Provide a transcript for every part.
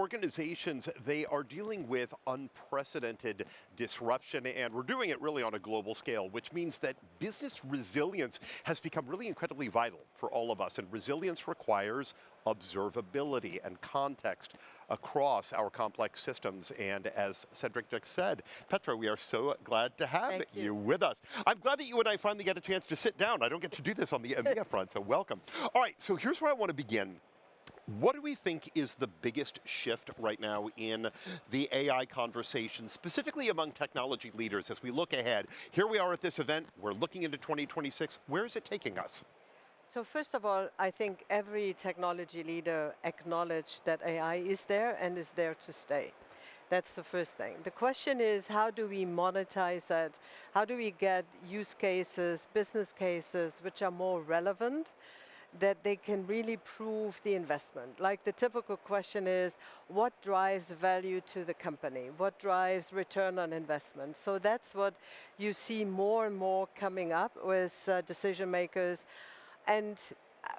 organizations, they are dealing with unprecedented disruption, and we're doing it really on a global scale, which means that business resilience has become really incredibly vital for all of us. And resilience requires observability and context across our complex systems. And as Cedric just said, Petra, we are so glad to have you with us. I'm glad that you and I finally get a chance to sit down. I don't get to do this on the EMEA front, so welcome. All right, so here's where I want to begin. What do we think is the biggest shift right now in the AI conversation, specifically among technology leaders as we look ahead? Here we are at this event, we're looking into 2026. Where is it taking us? So first of all, I think every technology leader acknowledged that AI is there and is there to stay. That's the first thing. The question is, how do we monetize that? How do we get use cases, business cases, which are more relevant, that they can really prove the investment? Like the typical question is, what drives value to the company? What drives return on investment? So that's what you see more and more coming up with decision makers. And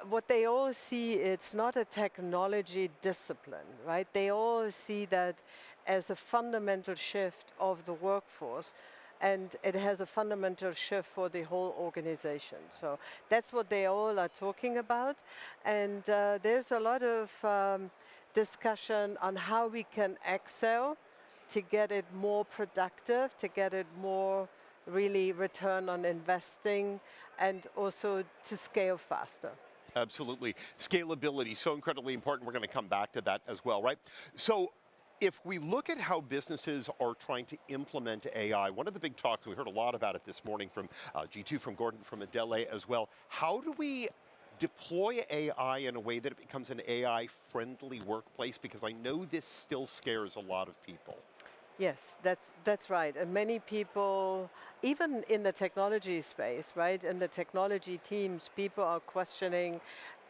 what they all see, it's not a technology discipline, right? They all see that as a fundamental shift of the workforce, and it has a fundamental shift for the whole organization. So that's what they all are talking about. And there's a lot of discussion on how we can excel to get it more productive, to get it more really return on investing, and also to scale faster. Absolutely. Scalability, so incredibly important. We're going to come back to that as well, right? So if we look at how businesses are trying to implement AI, one of the big talks, we heard a lot about it this morning from G2, from Gordon, from Adele as well. How do we deploy AI in a way that it becomes an AI-friendly workplace? Because I know this still scares a lot of people. Yes, that's right. And many people, even in the technology space, right, in the technology teams, people are questioning,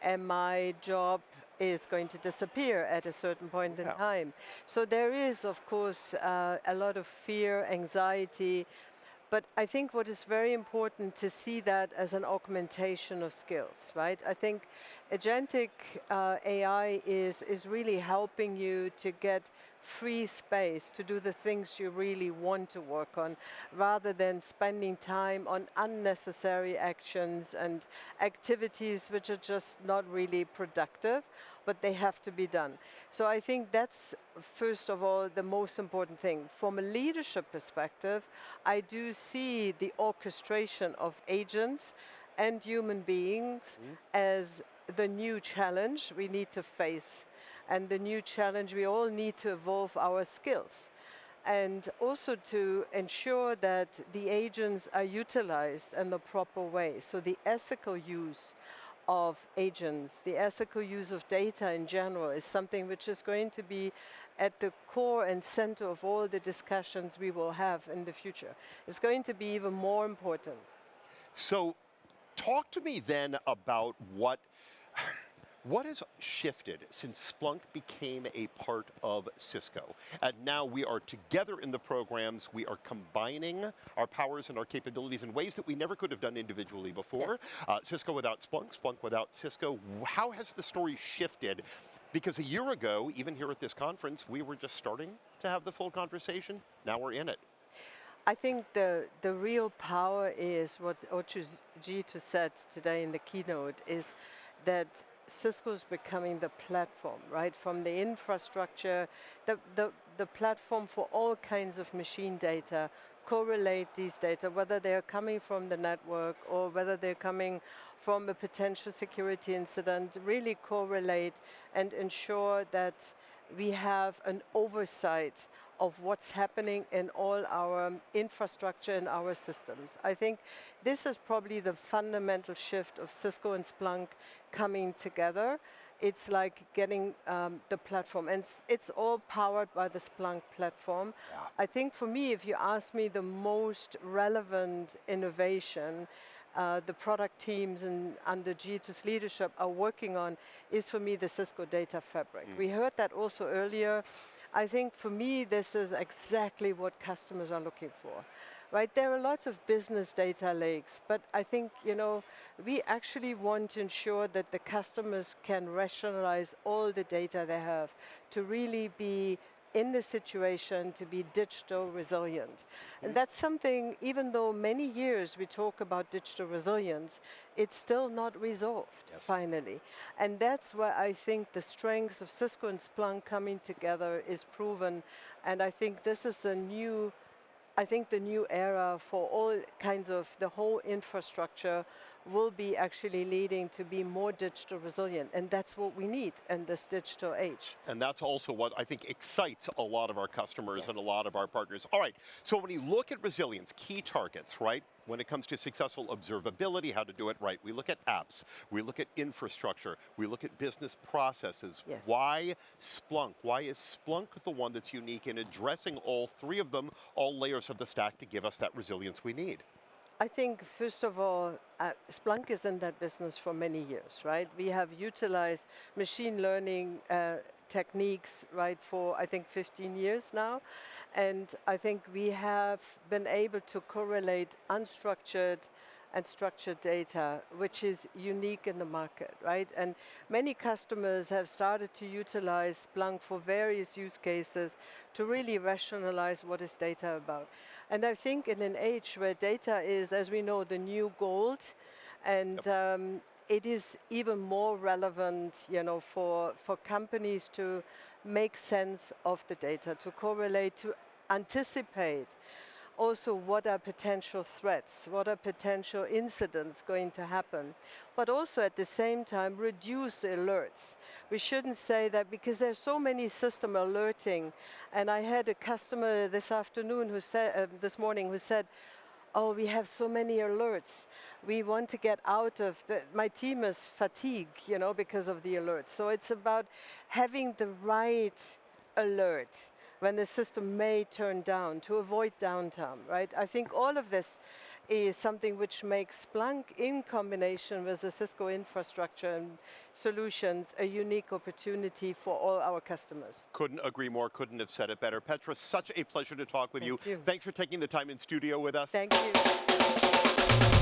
am my job is going to disappear at a certain point in time? So there is, of course, a lot of fear, anxiety, but I think what is very important to see that as an augmentation of skills, right? I think agentic AI is really helping you to get free space to do the things you really want to work on, rather than spending time on unnecessary actions and activities which are just not really productive, but they have to be done. So I think that's, first of all, the most important thing. From a leadership perspective, I do see the orchestration of agents and human beings as the new challenge we need to face. And the new challenge, we all need to evolve our skills. And also to ensure that the agents are utilized in the proper way. So the ethical use of agents, the ethical use of data in general is something which is going to be at the core and center of all the discussions we will have in the future. It's going to be even more important. So talk to me then about what has shifted since Splunk became a part of Cisco? And now we are together in the programs, we are combining our powers and our capabilities in ways that we never could have done individually before. Yes. Cisco without Splunk, Splunk without Cisco. How has the story shifted? Because a year ago, even here at this conference, we were just starting to have the full conversation. Now we're in it. I think the real power is what G2 said today in the keynote, is that Cisco is becoming the platform, right? From the infrastructure, the platform for all kinds of machine data, correlate these data, whether they're coming from the network or whether they're coming from a potential security incident, really correlate and ensure that we have an oversight of what's happening in all our infrastructure and our systems. I think this is probably the fundamental shift of Cisco and Splunk coming together. It's like getting the platform, and it's all powered by the Splunk platform. Yeah. I think for me, if you ask me the most relevant innovation the product teams and under G2's leadership are working on is, for me, the Cisco data fabric. We heard that also earlier. I think for me, this is exactly what customers are looking for, right? There are lots of business data lakes, but I think, we actually want to ensure that the customers can rationalize all the data they have to really be in the situation to be digital resilient. And that's something, even though many years we talk about digital resilience, it's still not resolved, Yes. finally. And that's where I think the strengths of Cisco and Splunk coming together is proven. And I think this is the new era for all kinds of, the whole infrastructure will be actually leading to be more digital resilient. And that's what we need in this digital age. And that's also what I think excites a lot of our customers Yes. and a lot of our partners. All right, so when you look at resilience, key targets, right? When it comes to successful observability, how to do it right, we look at apps, we look at infrastructure, we look at business processes. Yes. Why Splunk? Why is Splunk the one that's unique in addressing all three of them, all layers of the stack to give us that resilience we need? I think, first of all, Splunk is in that business for many years, right? We have utilized machine learning techniques, right, for I think 15 years now. And I think we have been able to correlate unstructured and structured data, which is unique in the market, right? And many customers have started to utilize Splunk for various use cases to really rationalize what is data about. And I think in an age where data is, as we know, the new gold, and it is even more relevant, for companies to make sense of the data, to correlate, to anticipate also what are potential threats, what are potential incidents going to happen, but also at the same time reduce the alerts. We shouldn't say that because there's so many system alerting, and I had a customer this afternoon who said, this morning, who said, oh, we have so many alerts. We want to get out of my team is fatigued, because of the alerts. So it's about having the right alert when the system may turn down, to avoid downtime, right? I think all of this is something which makes Splunk, in combination with the Cisco infrastructure and solutions, a unique opportunity for all our customers. Couldn't agree more, couldn't have said it better. Petra, such a pleasure to talk with you. Thank you. Thanks for taking the time in studio with us. Thank you.